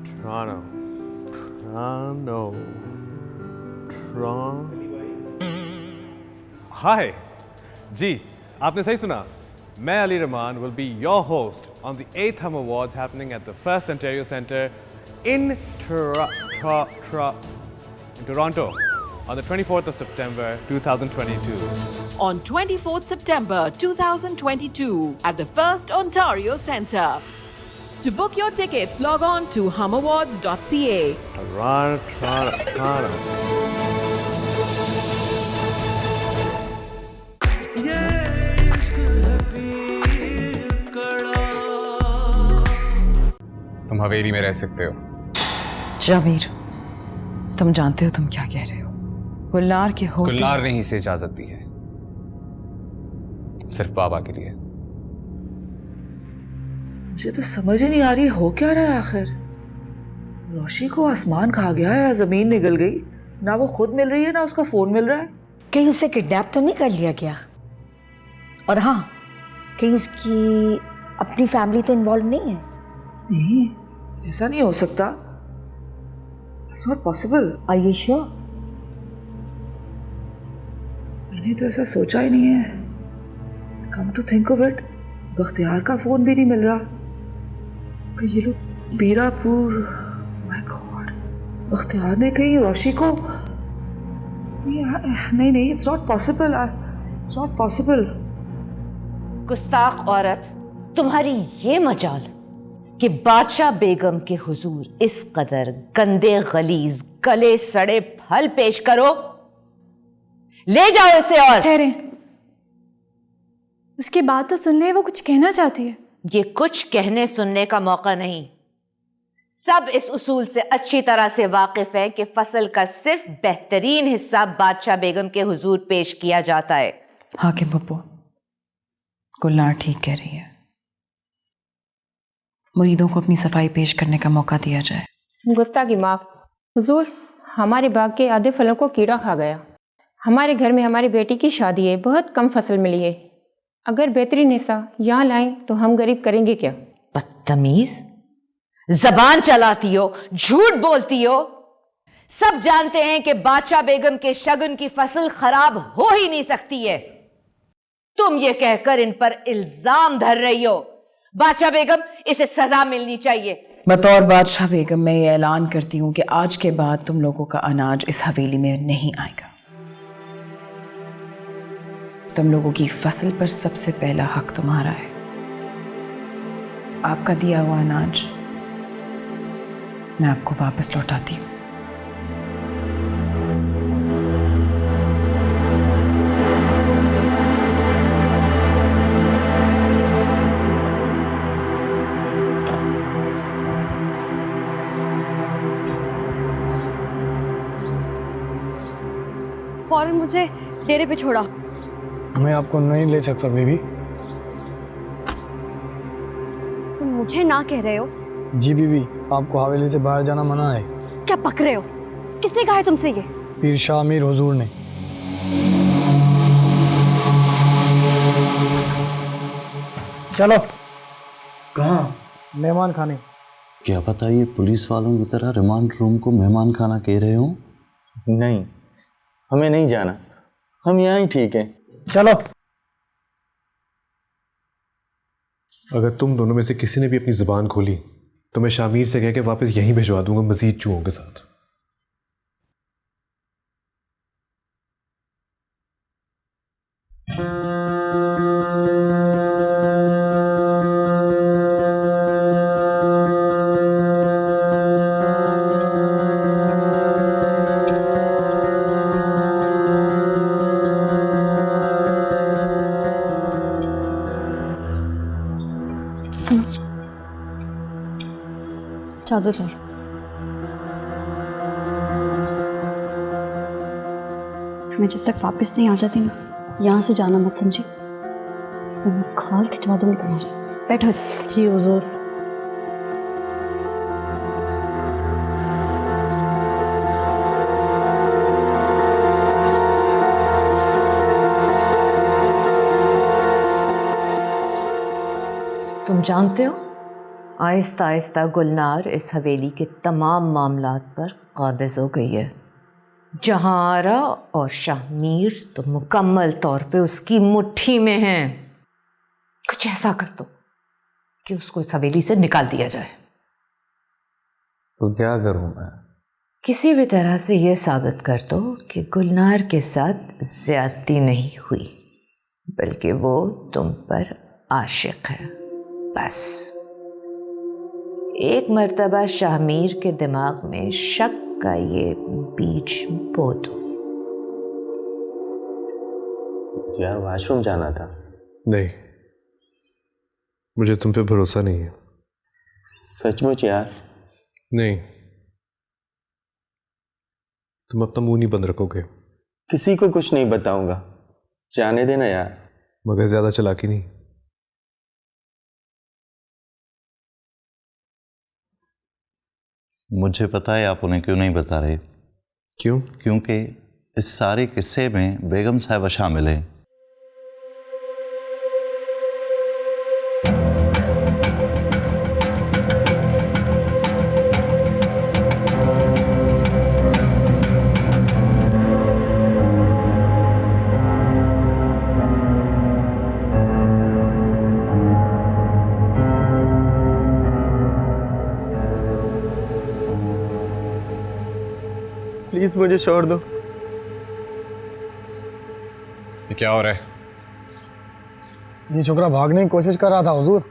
Toronto. Hi. जी, आपने सही सुना. मैं Ali Rahman will be your host on the 8th Hum Awards happening at the First Ontario Centre in Toronto on the 24th of September 2022. On 24th September 2022 at the First Ontario Centre. To book your tickets, log on to humawards.ca. Toronto. तुम हवेली में रह सकते हो। जामीर, तुम जानते हो तुम क्या कह रहे हो? गुलनार के हो गुलनार ने ही इसे इजाजत दी है, सिर्फ बाबा के लिए। मुझे तो समझ ही नहीं आ रही हो क्या रहा है आखिर। रोशी को आसमान खा गया है या जमीन निगल गई? ना वो खुद मिल रही है ना उसका फोन मिल रहा है। कहीं उसे किडनैप तो नहीं कर लिया गया? और हाँ, कहीं उसकी अपनी फैमिली तो इन्वॉल्व नहीं है? नहीं, ऐसा नहीं हो सकता। It's not possible. Are you sure? मैंने तो ऐसा सोचा ही नहीं है। Come to think of it, Bakhtiyar का फोन भी नहीं मिल रहा। कि ये लोग बीरापुर, my God, बख्तियार ने कहीं रोशी को नहीं, it's not possible. It's not possible. गुस्ताख औरत, तुम्हारी ये मजाल कि बादशाह बेगम के हुजूर इस कदर गंदे गलीज गले सड़े फल पेश करो। ले जाओ इसे। और ठहरे, उसकी बात तो सुन ले, वो कुछ कहना चाहती है। ये कुछ कहने सुनने का मौका नहीं। सब इस उसूल से अच्छी तरह से वाकिफ है कि फसल का सिर्फ बेहतरीन हिस्सा बादशाह बेगम के हुजूर पेश किया जाता है। हाकिम बब्बू, गुलनार ठीक कह रही है। मुरीदों को अपनी सफाई पेश करने का मौका दिया जाए। गुस्ताखी माफ। हुजूर, हमारे बाग के आधे फलों को कीड़ा खा गया। हमारे घर में हमारी बेटी की शादी है, बहुत कम फसल मिली है। अगर बेहतरीन हिस्सा यहाँ लाएं तो हम गरीब करेंगे क्या? बदतमीज, जबान चलाती हो, झूठ बोलती हो। सब जानते हैं कि बादशाह बेगम के शगुन की फसल खराब हो ही नहीं सकती है। तुम ये कहकर इन पर इल्जाम धर रही हो। बादशाह बेगम, इसे सजा मिलनी चाहिए। बतौर बादशाह बेगम मैं ये ऐलान करती हूँ कि आज के बाद तुम लोगों का अनाज इस हवेली में नहीं आएगा। तुम लोगों की फसल पर सबसे पहला हक तुम्हारा है। आपका दिया हुआ अनाज मैं आपको वापस लौटाती हूँ। फौरन मुझे डेरे पे छोड़ा। मैं आपको नहीं ले सकता बेबी। तुम मुझे ना कह रहे हो? जी बीबी, आपको हवेली से बाहर जाना मना है। क्या पक रहे हो? किसने कहा है तुमसे ये? पीर शाह मीर हुजूर ने। चलो। कहाँ? मेहमान खाने। क्या पता ये पुलिस वालों की तरह रिमांड रूम को मेहमान खाना कह रहे हो? नहीं, हमें नहीं जाना, हम यहाँ ही ठीक हैं। चलो। अगर तुम दोनों में से किसी ने भी अपनी जुबान खोली तो मैं शामीर से कह के वापस यहीं भिजवा दूंगा मजीद चूहों के साथ। चादर चल। मैं जब तक वापस नहीं आ जाती ना, यहाँ से जाना मत समझी। मैं खाल खिंचवा दूंगी तुम्हारी। बैठो जी हुजूर। तुम जानते हो आहिस्ता आहिस्ता गुलनार इस हवेली के तमाम मामलात पर काबिज हो गई है। जहां आरा और शाहमीर तो मुकम्मल तौर पे उसकी मुट्ठी में हैं। कुछ ऐसा कर दो कि उसको इस हवेली से निकाल दिया जाए। तो क्या करूं मैं? किसी भी तरह से यह साबित कर दो कि गुलनार के साथ ज्यादती नहीं हुई, बल्कि वो तुम पर आशिक है। बस एक मर्तबा शाहमीर के दिमाग में शक का ये बीज बो दो। यार वॉशरूम जाना था। नहीं, मुझे तुम पे भरोसा नहीं है। सचमुच यार? नहीं, तुम अपना मुंह नहीं बंद रखोगे। किसी को कुछ नहीं बताऊंगा, जाने देना यार। मगर ज्यादा चालाकी नहीं। मुझे पता है आप उन्हें क्यों नहीं बता रहे। क्यों? क्योंकि इस सारे किस्से में बेगम साहिबा शामिल हैं। प्लीज मुझे छोड़ दो। ये क्या हो रहा है? ये छोकरा भागने की कोशिश कर रहा था हुजूर।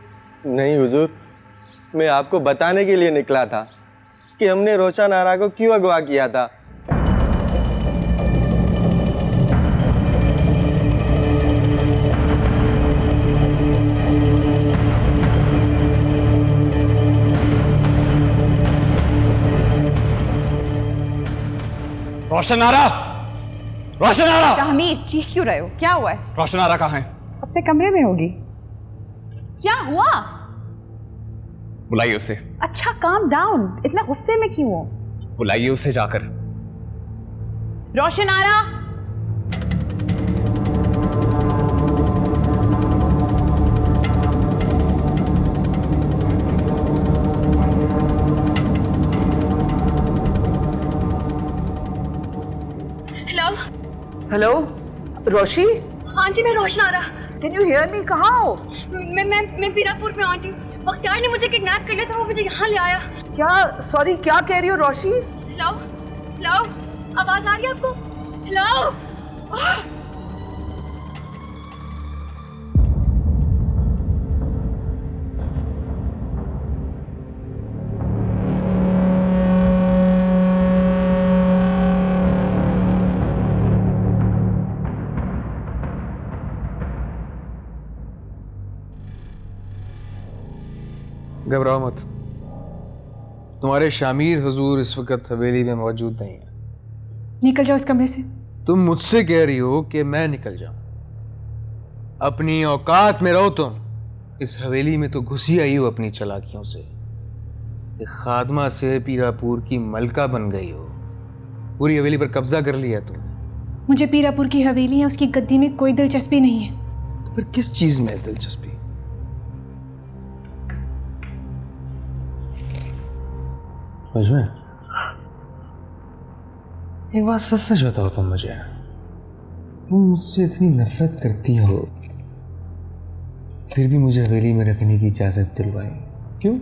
नहीं हुजूर, मैं आपको बताने के लिए निकला था कि हमने रोशन आरा को क्यों अगवा किया था। रोशन आरा! रोशन आरा! शाहमीर, चीख क्यों रहे हो? क्या हुआ है? रोशन आरा कहाँ है? अपने कमरे में होगी। क्या हुआ? बुलाइए उसे। अच्छा, काम डाउन। इतना गुस्से में क्यों हो? बुलाइए उसे जाकर। रोशन आरा! हेलो रोशी? आंटी मैं Roshan Ara. Can you hear me? कहाँ हो? मैं पीरापुर में। आंटी बख्तियार ने मुझे किडनैप कर लिया था, वो मुझे यहाँ ले आया। क्या? सॉरी, क्या कह रही हो रोशी? हेलो हेलो, आवाज आ रही है आपको? हेलो? घबराओ मत, तुम्हारे शामीर हुजूर इस वक्त हवेली में मौजूद नहीं है। निकल जाओ इस कमरे से। तुम मुझसे कह रही हो कि मैं निकल जाऊं? अपनी औकात में रहो तुम। इस हवेली में तो घुसी आई हो अपनी चालाकियों से। एक खादमा से पीरापुर की मलका बन गई हो। पूरी हवेली पर कब्जा कर लिया तुम। मुझे पीरापुर की हवेली या उसकी गद्दी में कोई दिलचस्पी नहीं है। तो फिर किस चीज में है दिलचस्पी? में एक बात सच सच बताओ तुम मुझे, तुम मुझसे इतनी नफरत करती हो फिर भी मुझे हवेली में रखने की इजाजत दिलवाई, क्यों?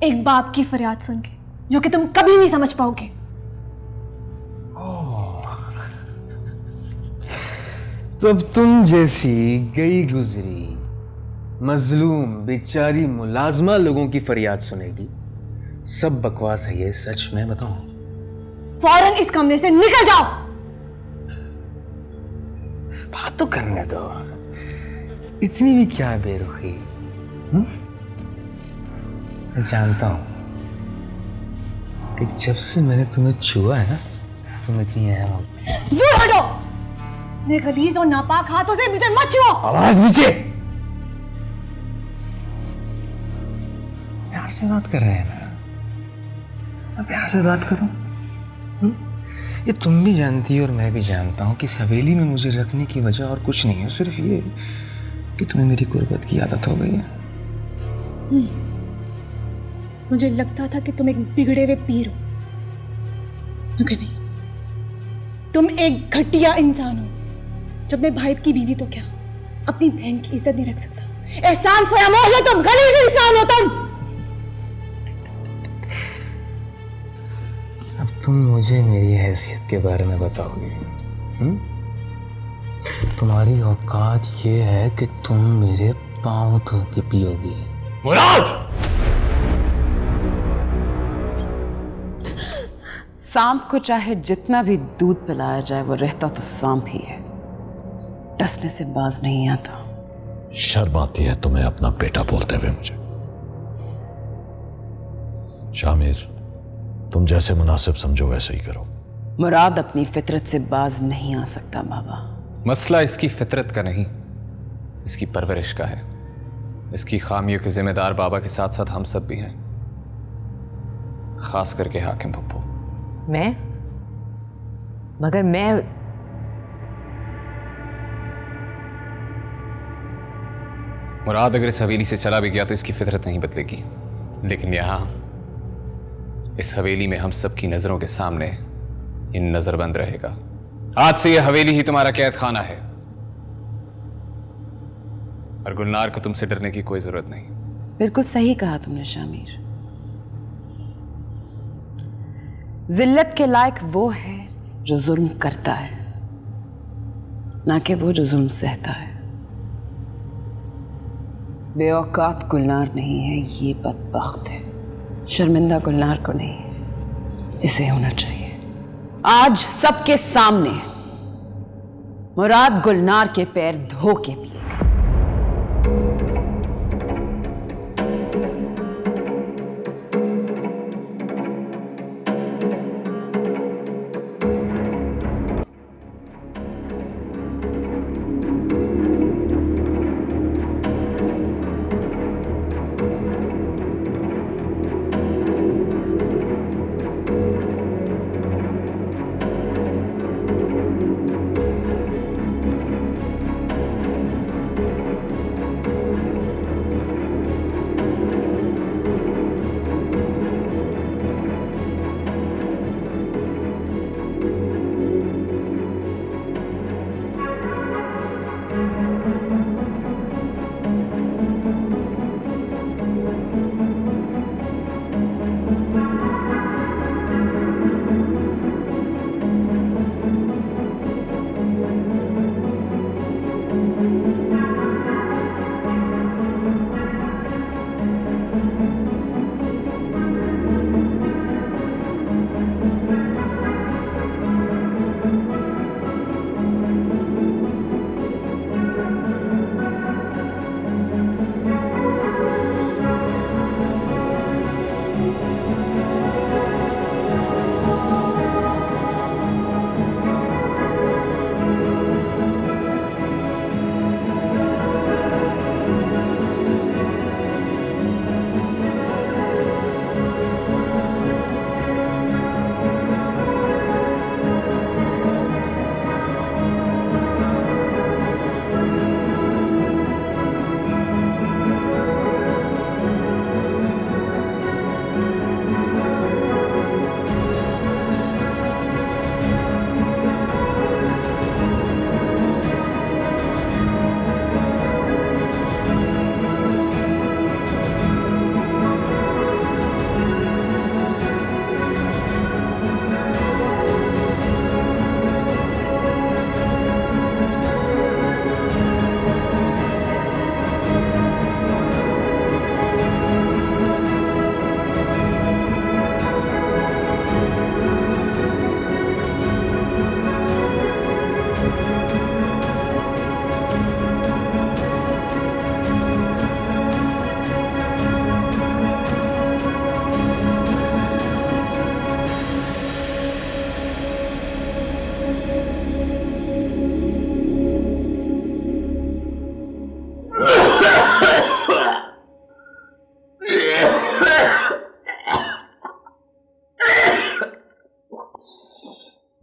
एक बाप की फरियाद सुन के, जो कि तुम कभी नहीं समझ पाओगे। तब तुम जैसी गई गुजरी मजलूम बेचारी मुलाजमा लोगों की फरियाद सुनेगी? सब बकवास है ये, सच में बताऊं? फौरन इस कमरे से निकल जाओ। बात तो करने दो, इतनी भी क्या बेरुखी? मैं जानता हूं कि जब से मैंने तुम्हें छुआ है ना, तुम इतनी अहम हो। दूर हटो, मेरे गलीज और नापाक हाथों से मुझे मत छुओ। आवाज नीचे। प्यार से बात कर रहे हैं ना, प्यार से बात करो। ये तुम भी जानती हो और मैं भी जानता हूं कि इस हवेली में मुझे रखने की वजह और कुछ नहीं है, सिर्फ ये कि तुम्हें मेरी गुर्बत की आदत हो गई है। मुझे लगता था कि तुम एक बिगड़े हुए पीर हो, मगर नहीं, तुम एक घटिया इंसान हो जो अपने भाई की बीवी तो क्या, अपनी बहन की इज्जत नहीं रख सकता। एहसान फरामोश हो तुम, गलीज इंसान हो तुम। अब तुम मुझे मेरी हैसियत के बारे में बताओगे? तुम्हारी औकात ये है कि तुम मेरे पाँव धो के पियोगे? मुराद! सांप को चाहे जितना भी दूध पिलाया जाए वो रहता तो सांप ही है, डसने से बाज नहीं आता। शर्म आती है तुम्हें अपना बेटा बोलते हुए मुझे। शामिर, तुम जैसे मुनासिब समझो वैसे ही करो। मुराद अपनी फितरत से बाज नहीं आ सकता बाबा। मसला इसकी फितरत का नहीं, इसकी परवरिश का है। इसकी खामियों के जिम्मेदार बाबा के साथ साथ हम सब भी हैं, खास करके हाकिम पप्पू। मैं? मगर मैं मुराद अगर इस हवेली से चला भी गया तो इसकी फितरत नहीं बदलेगी, लेकिन यहां इस हवेली में हम सबकी नजरों के सामने ये नजरबंद रहेगा। आज से ये हवेली ही तुम्हारा कैद खाना है और गुलनार को तुमसे डरने की कोई जरूरत नहीं। बिल्कुल सही कहा तुमने शामिर। जिल्लत के लायक वो है जो जुल्म करता है, ना कि वो जो जुल्म सहता है। बेऔकात गुलनार नहीं है, ये बदबख्त है। शर्मिंदा गुलनार को नहीं, इसे होना चाहिए। आज सबके सामने मुराद गुलनार के पैर धो के पिएगा।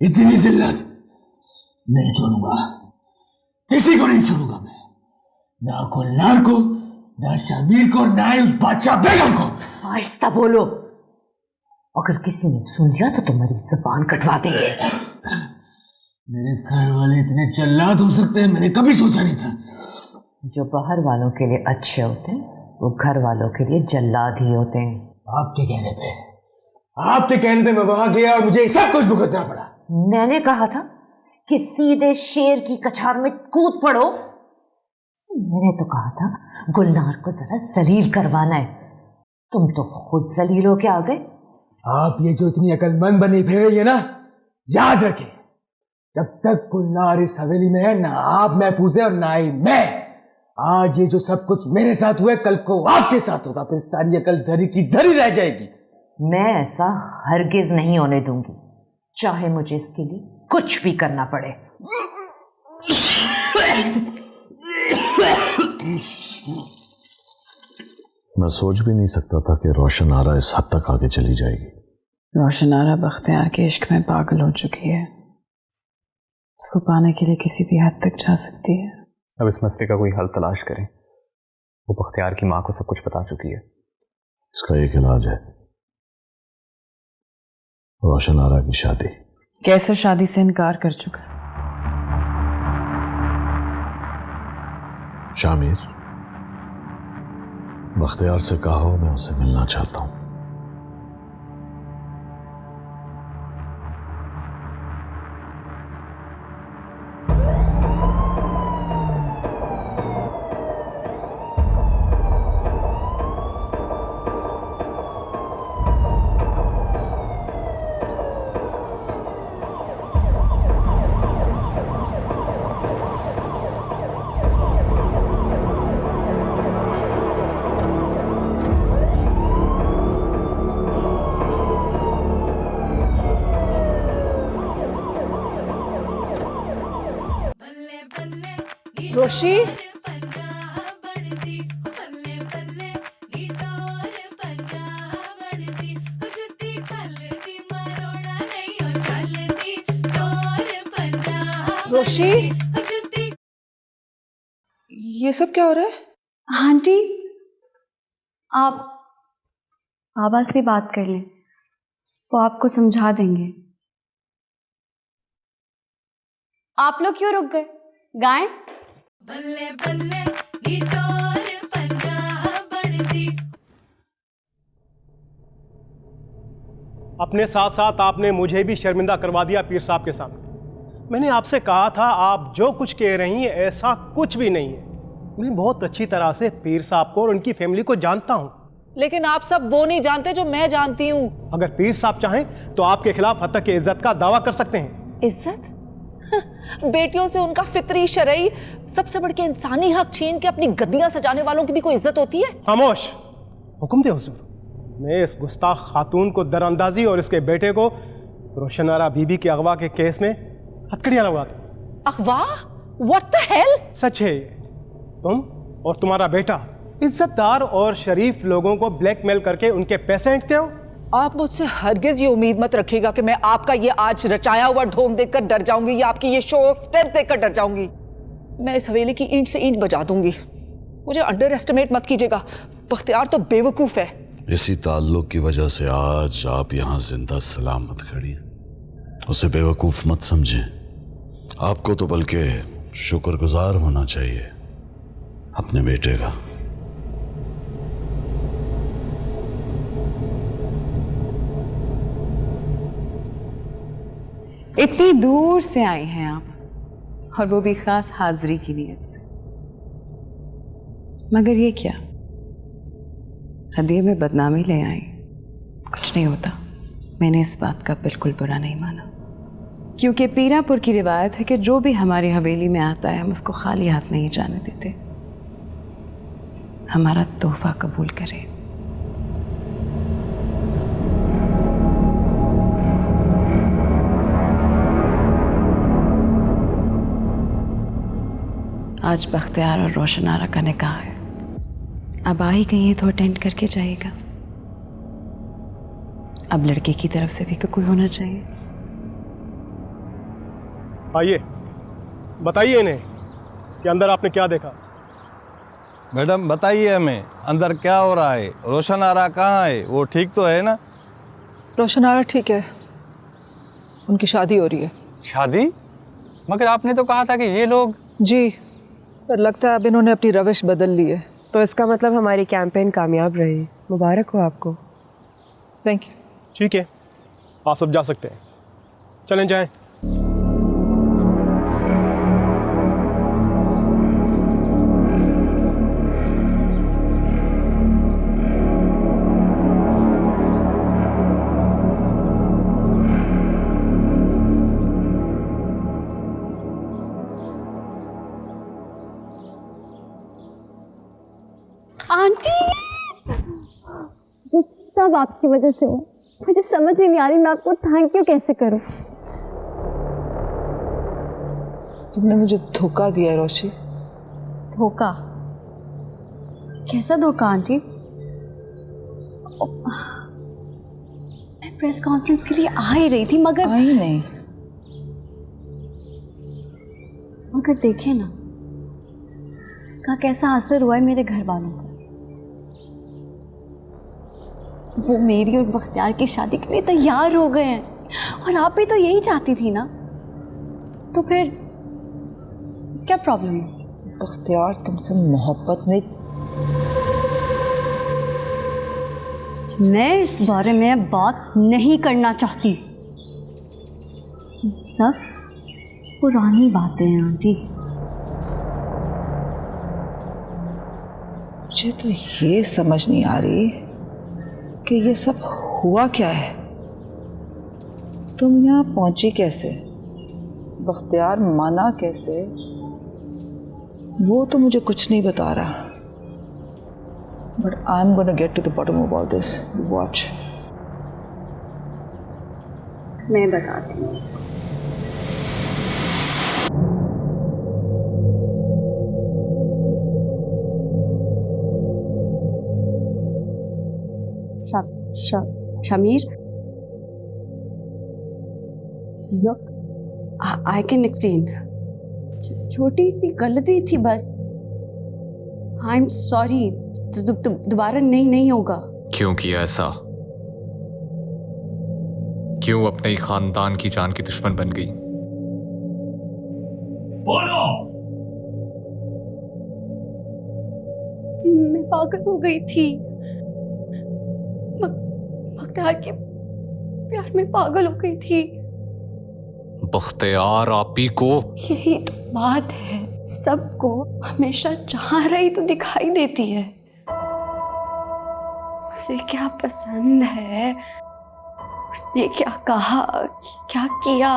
इतनी जिल्लत नहीं छोड़ूंगा, किसी को नहीं छोड़ूंगा मैं, ना गुलनार को ना शमीर को ना ही उस बादशाह बेगम को। आहिस्ता बोलो, अगर किसी ने सुन लिया तो तुम्हारी जुबान कटवा देंगे। मेरे घर वाले इतने जल्लाद हो सकते हैं मैंने कभी सोचा नहीं था। जो बाहर वालों के लिए अच्छे होते हैं वो घर वालों के लिए जल्लाद ही होते हैं। आपके कहने पे मैं वहां गया और मुझे सब कुछ भुगतना पड़ा। मैंने कहा था कि सीधे शेर की कछार में कूद पड़ो। मैंने तो कहा था गुलनार को जरा जलील करवाना है, तुम तो खुद जलील होके आ गए। आप ये जो इतनी अकलमंद बनी फिर रही है ना, याद रखें जब तक गुलनार इस हवेली में है ना आप महफूज है और ना ही मैं। आज ये जो सब कुछ मेरे साथ हुआ है कल को आपके साथ होगा, फिर सारी अकल धरी की धरी रह जाएगी। मैं ऐसा हरगिज नहीं होने दूंगी, चाहे मुझे इसके लिए कुछ भी करना पड़े। मैं सोच भी नहीं सकता था कि रोशन आरा इस हद तक आगे चली जाएगी। रोशन आरा बख्तियार के इश्क में पागल हो चुकी है, उसको पाने के लिए किसी भी हद तक जा सकती है। अब इस मसले का कोई हल तलाश करें। वो बख्तियार की माँ को सब कुछ बता चुकी है। इसका एक इलाज है, रोशन आरा की शादी। कैसर शादी से इनकार कर चुका। शामिर, बख्तियार से कहो मैं उसे मिलना चाहता हूं। रोशी, रोशी, ये सब क्या हो रहा है? आंटी, आप बाबा से बात कर लें, वो आपको समझा देंगे। आप लोग क्यों रुक गए? गाएं? बल्ले बल्ले नी टोर पंजाब बढ़ती। अपने साथ साथ आपने मुझे भी शर्मिंदा करवा दिया पीर साहब के सामने। मैंने आपसे कहा था आप जो कुछ कह रही हैं ऐसा कुछ भी नहीं है। मैं बहुत अच्छी तरह से पीर साहब को और उनकी फैमिली को जानता हूँ। लेकिन आप सब वो नहीं जानते जो मैं जानती हूँ। अगर पीर साहब चाहें तो आपके खिलाफ हत्तक की इज्जत का दावा कर सकते हैं। इज्जत? बेटियों से उनका फितरी शरई सबसे बढ़ के इंसानी हक छीन के अपनी गद्दियां सजाने वालों की भी कोई इज्जत होती है? खामोश, हुक्म दे हुजूर। मैं इस गुस्ताख खातून को दरअंदाजी और इसके बेटे को रोशन आरा बीबी के अगवा के केस में हथकड़ियां लगवाता। अगवा? What the hell? सच है, तुम और तुम्हारा बेटा इज्जतदार और शरीफ लोगों को ब्लैकमेल करके उनके पैसे ऐंठते हो। आप मुझसे हरगिज ये उम्मीद मत रखिएगा कि मैं आपका ये आज रचाया हुआ ढोंग देखकर डर जाऊंगी या आपकी ये शो ऑफ स्ट्रेंथ देखकर डर जाऊंगी। मैं इस हवेली की ईंट से ईंट बजा दूंगी। मुझे अंडर एस्टिमेट मत कीजिएगा। बख्तियार तो बेवकूफ है। इसी ताल्लुक की वजह से आज आप यहाँ जिंदा सलामत खड़ी हैं। उसे बेवकूफ मत समझें, आपको तो बल्कि शुक्रगुजार होना चाहिए अपने बेटे का। इतनी दूर से आए हैं आप, और वो भी खास हाजिरी की नीयत से। मगर ये क्या, हदिये में बदनामी ले आई? कुछ नहीं होता, मैंने इस बात का बिल्कुल बुरा नहीं माना, क्योंकि पीरापुर की रिवायत है कि जो भी हमारी हवेली में आता है हम उसको खाली हाथ नहीं जाने देते। हमारा तोहफा कबूल करें। आज बख्तियार और रोशन आरा का निकाह है, अब आ ही गई है तो अटेंड करके जाएगा। अब लड़के की तरफ से भी तो कोई होना चाहिए। आइए बताइए इन्हें कि अंदर आपने क्या देखा। मैडम बताइए हमें, अंदर क्या हो रहा है? रोशन आरा कहाँ है? वो ठीक तो है ना? रोशन आरा ठीक है, उनकी शादी हो रही है। शादी? मगर आपने तो कहा था कि ये लोग। जी, पर लगता है अब इन्होंने अपनी रविश बदल ली है। तो इसका मतलब हमारी कैंपेन कामयाब रही। मुबारक हो आपको। Thank you. ठीक है, आप सब जा सकते हैं, चलें जाएं। आंटी, सब आपकी वजह से हुआ। मुझे समझ ही नहीं आ रही मैं आपको थैंक यू कैसे करूं। तुमने मुझे धोखा दिया है रोशी। धोखा? कैसा धोखा आंटी? मैं प्रेस कॉन्फ्रेंस के लिए आ ही रही थी मगर आई नहीं। मगर देखे ना इसका कैसा असर हुआ है मेरे घर वालों को। वो मेरी और बख्तियार की शादी के लिए तैयार हो गए हैं और आप भी तो यही चाहती थी ना, तो फिर क्या प्रॉब्लम है? बख्तियार तुमसे मोहब्बत नहीं। मैं इस बारे में बात नहीं करना चाहती। ये सब पुरानी बातें हैं आंटी। मुझे तो ये समझ नहीं आ रही कि ये सब हुआ क्या है। तुम यहाँ पहुंची कैसे? बख्तियार माना कैसे? वो तो मुझे कुछ नहीं बता रहा। But I am gonna get to the bottom of all this. Watch. मैं बताती हूँ। Shamir, look, I can explain. छोटी सी गलती थी बस। I'm sorry. दोबारा नहीं होगा। क्यों किया ऐसा? क्यों अपने ही खानदान की जान की दुश्मन बन गई? बोलो। मैं पागल हो गई थी। बख्तियार के प्यार में पागल हो गई थी। बख्तियार आपी को? यही तो बात है, सबको हमेशा चाह रही तो दिखाई देती है। उसे क्या पसंद है, उसने क्या कहा, क्या किया,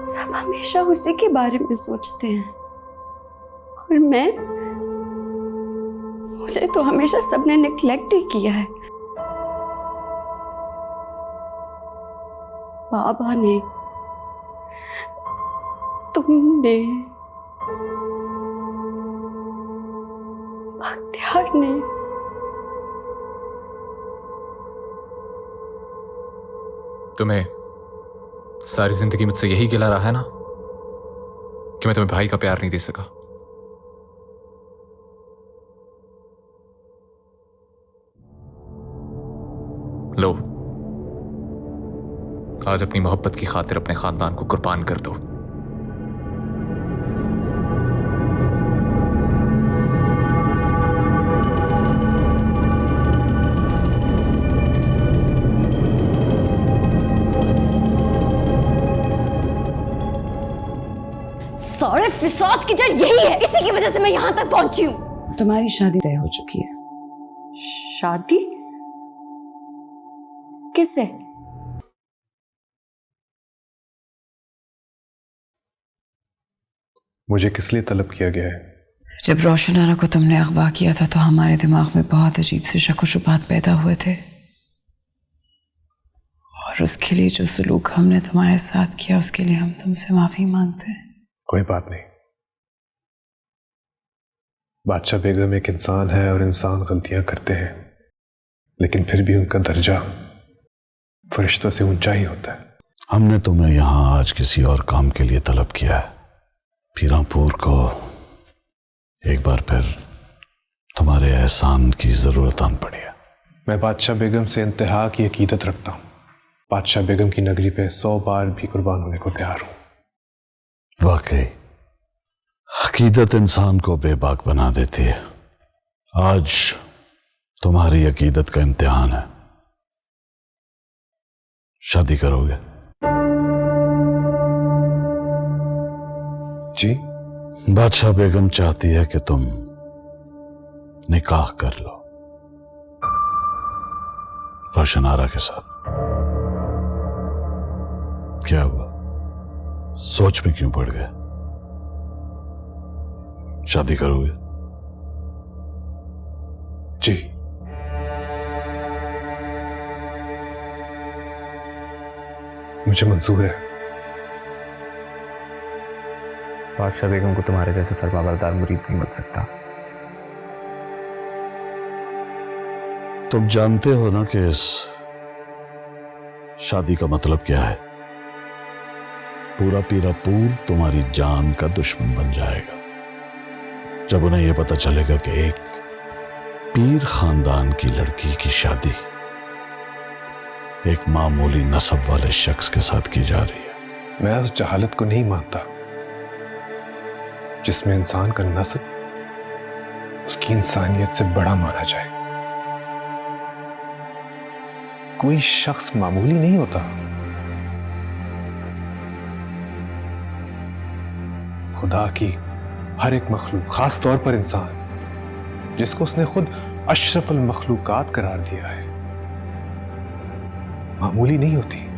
सब हमेशा उसी के बारे में सोचते हैं। और मुझे तो हमेशा सबने नेग्लेक्ट ही किया है। बाबा ने, तुमने, बख्तियार ने। तुम्हें सारी जिंदगी मुझसे यही गिला रहा है ना कि मैं तुम्हें भाई का प्यार नहीं दे सका। लो, आज अपनी मोहब्बत की खातिर अपने खानदान को कुर्बान कर दो। सारे फिसाद की जड़ यही है, इसी की वजह से मैं यहां तक पहुंची हूं। तुम्हारी शादी तय हो चुकी है। शादी? किससे? मुझे किस लिए तलब किया गया है? जब रोशन आरा को तुमने अगवा किया था तो हमारे दिमाग में बहुत अजीब से शक व शुबात पैदा हुए थे, और उसके लिए जो सलूक हमने तुम्हारे साथ किया उसके लिए हम तुमसे माफी मांगते हैं। कोई बात नहीं। बादशाह बेगम एक इंसान है और इंसान गलतियां करते हैं, लेकिन फिर भी उनका दर्जा फरिश्तों से ऊंचा ही होता है। हमने तुम्हें यहाँ आज किसी और काम के लिए तलब किया है। पीरापुर को एक बार फिर तुम्हारे एहसान की जरूरत आन पड़ी है। मैं बादशाह बेगम से इंतहा की अकीदत रखता हूँ। बादशाह बेगम की नगरी पे 100 बार भी कुर्बान होने को तैयार हूँ। वाकई अकीदत इंसान को बेबाक बना देती है। आज तुम्हारी अकीदत का इम्तिहान है। शादी करोगे? जी। बादशाह बेगम चाहती है कि तुम निकाह कर लो रोशन आरा के साथ। क्या हुआ, सोच में क्यों पड़ गए? शादी करोगे? जी। मुझे मंजूर है। बादशाह बेगम को तुम्हारे जैसे फरमाबरदार मुरीद नहीं बन सकता। तुम जानते हो ना कि इस शादी का मतलब क्या है? पूरा पीरापुर तुम्हारी जान का दुश्मन बन जाएगा जब उन्हें यह पता चलेगा कि एक पीर खानदान की लड़की की शादी एक मामूली नस्ब वाले शख्स के साथ की जा रही है। मैं उस जहालत को नहीं मानता जिसमें इंसान का नस्ब उसकी इंसानियत से बड़ा माना जाए। कोई शख्स मामूली नहीं होता। खुदा की हर एक मखलूक, खास तौर पर इंसान जिसको उसने खुद अशरफुल मखलूकात करार दिया है, मामूली नहीं होती।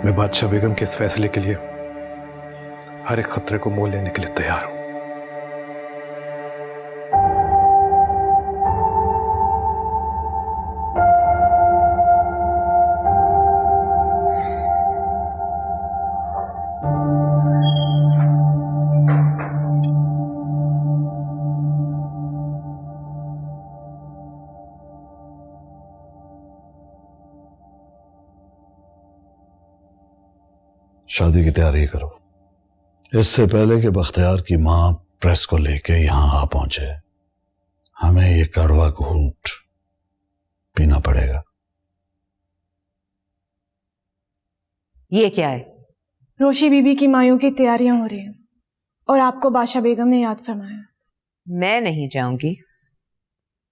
मैं बादशाह बेगम के इस फैसले के लिए हर एक खतरे को मोल लेने के लिए तैयार हूं। शादी की तैयारी करो। इससे पहले कि बख्तियार की मां प्रेस को लेके यहां आ पहुंचे, हमें ये कड़वा घूंट पीना पड़ेगा। ये क्या है? रोशी बीबी की मायों की तैयारियां हो रही हैं और आपको बादशाह बेगम ने याद फरमाया। मैं नहीं जाऊंगी।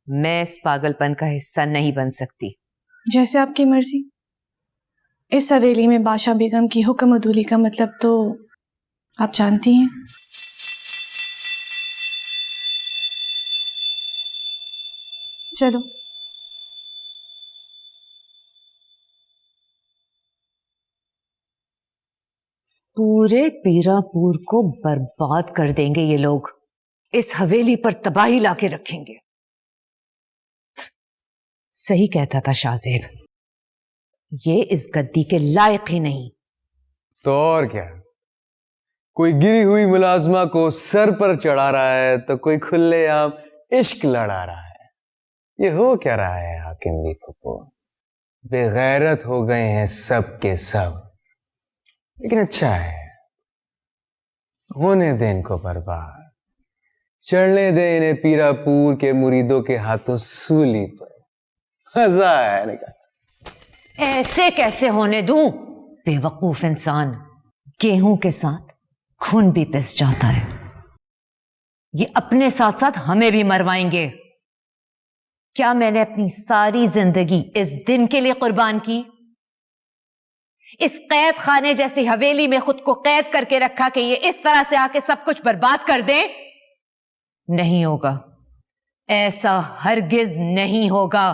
मैं इस पागलपन का हिस्सा नहीं बन सकती। जैसे आपकी मर्जी। इस हवेली में बादशाह बेगम की हुक्म अदूली का मतलब तो आप जानती हैं। चलो। पूरे पीरापुर को बर्बाद कर देंगे ये लोग। इस हवेली पर तबाही लाके रखेंगे। सही कहता था शाहजेब, ये इस गद्दी के लायक ही नहीं। तो और क्या, कोई गिरी हुई मुलाजमा को सर पर चढ़ा रहा है तो कोई खुलेआम इश्क लड़ा रहा है। ये हो क्या रहा है हाकिम भी फुप्पो? बेगैरत हो गए हैं सब के सब। लेकिन अच्छा है, होने दे इनको बर्बाद। चढ़ने दे इन्हें पीरापुर के मुरीदों के हाथों सूली पर। मजा आएगा। ऐसे कैसे होने दूं? बेवकूफ इंसान। गेहूं के साथ खून भी पिस जाता है। ये अपने साथ साथ हमें भी मरवाएंगे। क्या मैंने अपनी सारी जिंदगी इस दिन के लिए कुर्बान की? इस कैद खाने जैसी हवेली में खुद को कैद करके रखा कि ये इस तरह से आके सब कुछ बर्बाद कर दे? नहीं होगा। ऐसा हरगिज नहीं होगा।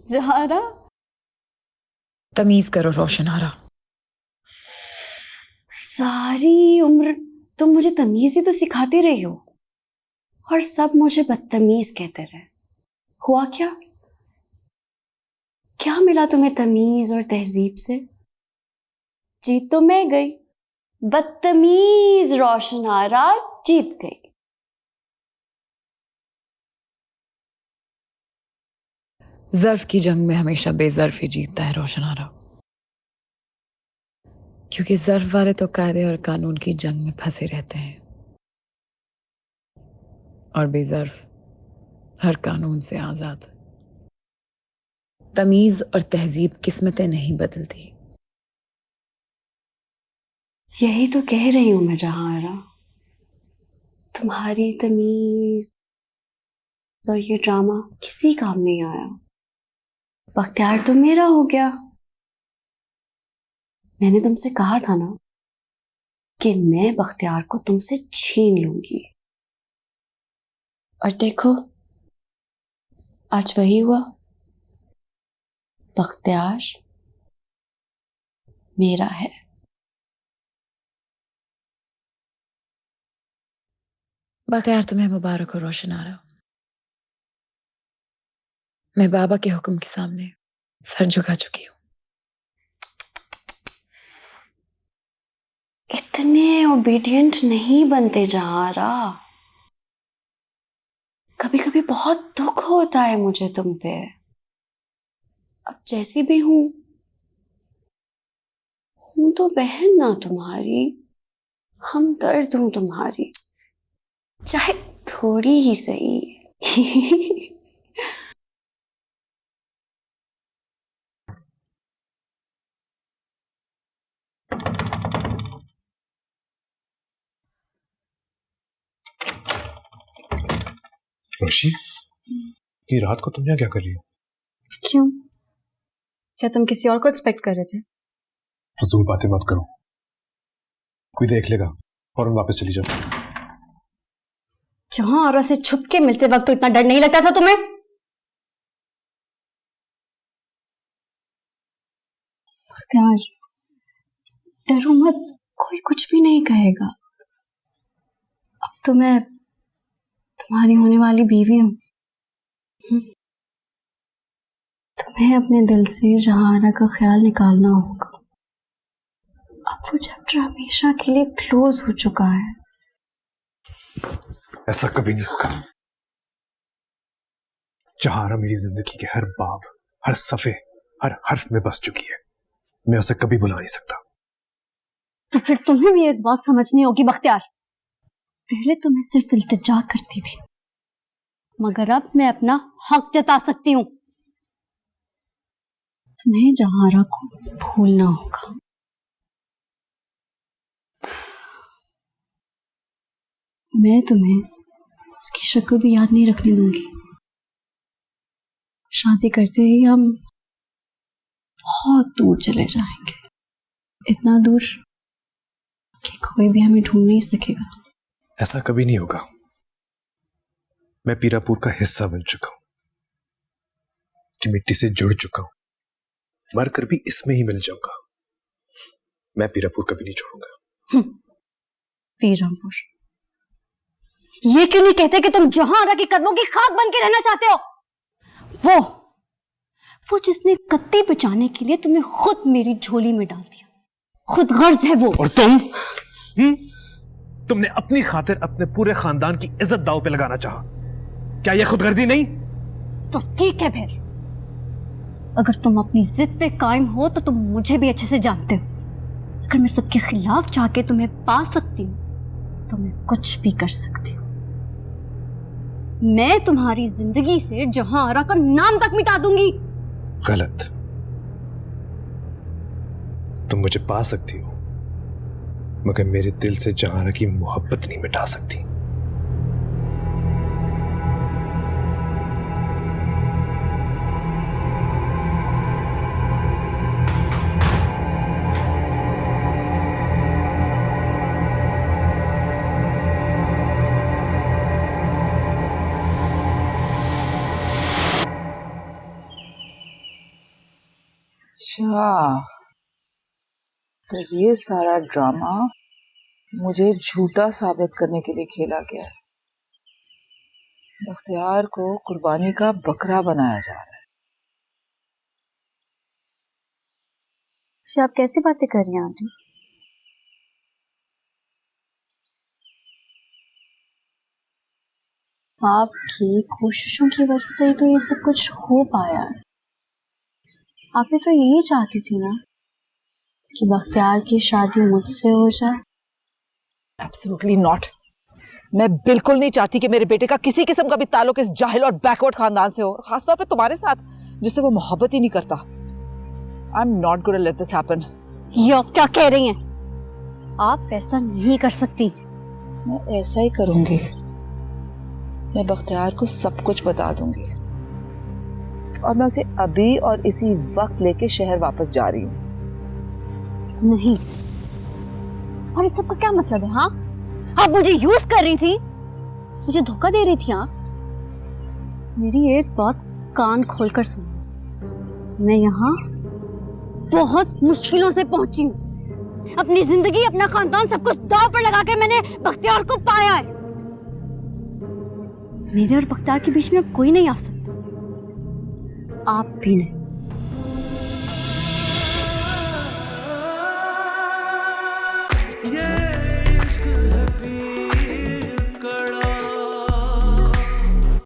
जहारा, तमीज करो रोशन आरा। सारी उम्र तुम मुझे तमीज ही तो सिखाती रही हो और सब मुझे बदतमीज कहते रहे। हुआ क्या? क्या मिला तुम्हें तमीज और तहजीब से? जीत तो मैं गई, बदतमीज रोशनारा जीत गई। ज़र्फ की जंग में हमेशा बेज़र्फ ही जीतता है रोशनारा, क्योंकि ज़र्फ वाले तो कायदे और कानून की जंग में फंसे रहते हैं और बेज़र्फ हर कानून से आज़ाद। तमीज और तहजीब किस्मतें नहीं बदलती। यही तो कह रही हूं मैं जहांआरा, तुम्हारी तमीज और ये ड्रामा किसी काम नहीं आया। बख्तियार तो मेरा हो गया। मैंने तुमसे कहा था ना कि मैं बख्तियार को तुमसे छीन लूंगी, और देखो आज वही हुआ। बख्तियार मेरा है। बख्तियार तुम्हें मुबारक हो रोशनारा। मैं बाबा के हुक्म के सामने सर झुका चुकी हूँ। इतने ओबीडियंट नहीं बनते जहांआरा। कभी कभी बहुत दुख होता है मुझे तुम पे। अब जैसी भी हूं तो बहन ना तुम्हारी, हम दर्द हूं तुम्हारी, चाहे थोड़ी ही सही। रोशी, ये रात को तुम यहाँ क्या कर रही हो? क्यों? क्या तुम किसी और को एक्सपेक्ट कर रहे थे? फजूल बातें मत करो, कोई देख लेगा। फौरन वापस चली जाओ। जहांआरा से छुप के मिलते वक्त तो इतना डर नहीं लगता था तुम्हें? बख्तियार, डरो मत, कोई कुछ भी नहीं कहेगा। अब तो मैं तुम्हारी होने वाली बीवी हूं। तुम्हें अपने दिल से जहांआरा का ख्याल निकालना होगा। अब वो चैप्टर हमेशा के लिए क्लोज हो चुका है। ऐसा कभी नहीं होगा। जहांआरा मेरी जिंदगी के हर बाब, हर सफे, हर हर्फ में बस चुकी है। मैं उसे कभी भुला नहीं सकता। तो फिर तुम्हें भी एक बात समझनी होगी बख्तियार। पहले तो मैं सिर्फ इल्तिजा करती थी, मगर अब मैं अपना हक जता सकती हूँ। तुम्हें जहांआरा को भूलना होगा। मैं तुम्हें उसकी शक्ल भी याद नहीं रखने दूंगी। शादी करते ही हम बहुत दूर चले जाएंगे, इतना दूर कि कोई भी हमें ढूंढ नहीं सकेगा। ऐसा कभी नहीं होगा। मैं पीरापुर का हिस्सा बन चुका हूं, कि मिट्टी से जुड़ चुका हूं। मरकर भी इसमें ही मिल जाऊंगा। मैं पीरापुर कभी नहीं छोड़ूंगा। पीरापुर, ये क्यों नहीं कहते कि तुम जहांआरा के कदमों की खाक बन के रहना चाहते हो? वो जिसने कत्ती बचाने के लिए तुम्हें खुद मेरी झोली में डाल दिया, खुद गर्ज है वो। और तुमने अपनी खातिर अपने पूरे खानदान की इज्जत दांव पे लगाना चाहा। क्या यह खुदगर्जी नहीं? तो ठीक है फिर, अगर तुम अपनी जिद पे कायम हो तो तुम मुझे भी अच्छे से जानते हो। अगर मैं सबके खिलाफ जाके तुम्हें पा सकती हूँ तो मैं कुछ भी कर सकती हूँ। मैं तुम्हारी जिंदगी से जहांआरा का नाम तक मिटा दूंगी। गलत। तुम मुझे पा सकती हो, मगर मेरे दिल से जहांआरा की मोहब्बत नहीं मिटा सकती। अच्छा, तो ये सारा ड्रामा मुझे झूठा साबित करने के लिए खेला गया है। बख्तियार को कुर्बानी का बकरा बनाया जा रहा है। जी आप कैसी बातें कर रही हैं आंटी? आपकी कोशिशों की वजह से ही तो ये सब कुछ हो पाया है। आप भी तो यही चाहती थी ना कि बख्तियार की शादी मुझसे हो जाए। Absolutely not. मैं बिल्कुल नहीं चाहती कि मेरे बेटे का किसी किस्म का भी ताल्लुक इस जाहिल और बैकवर्ड खानदान से हो, खासतौर पे तुम्हारे साथ जिससे वो मोहब्बत ही नहीं करता। I am not gonna let this happen. ये आप क्या कह रही हैं? आप ऐसा नहीं कर सकती। मैं ऐसा ही करूंगी। मैं बख्तियार को सब कुछ बता दूंगी और मैं उसे अभी और इसी वक्त लेके शहर वापस जा रही हूँ। नहीं, और इस सब का क्या मतलब है? हाँ, आप मुझे यूज कर रही थी, मुझे धोखा दे रही थी आप। मेरी एक बात कान खोलकर सुन, मैं यहाँ बहुत मुश्किलों से पहुंची हूँ। अपनी जिंदगी, अपना खानदान, सब कुछ दांव पर लगा के मैंने बख्तियार को पाया है। मेरे और बख्तियार के बीच में अब कोई नहीं आ सकता, आप भी नहीं।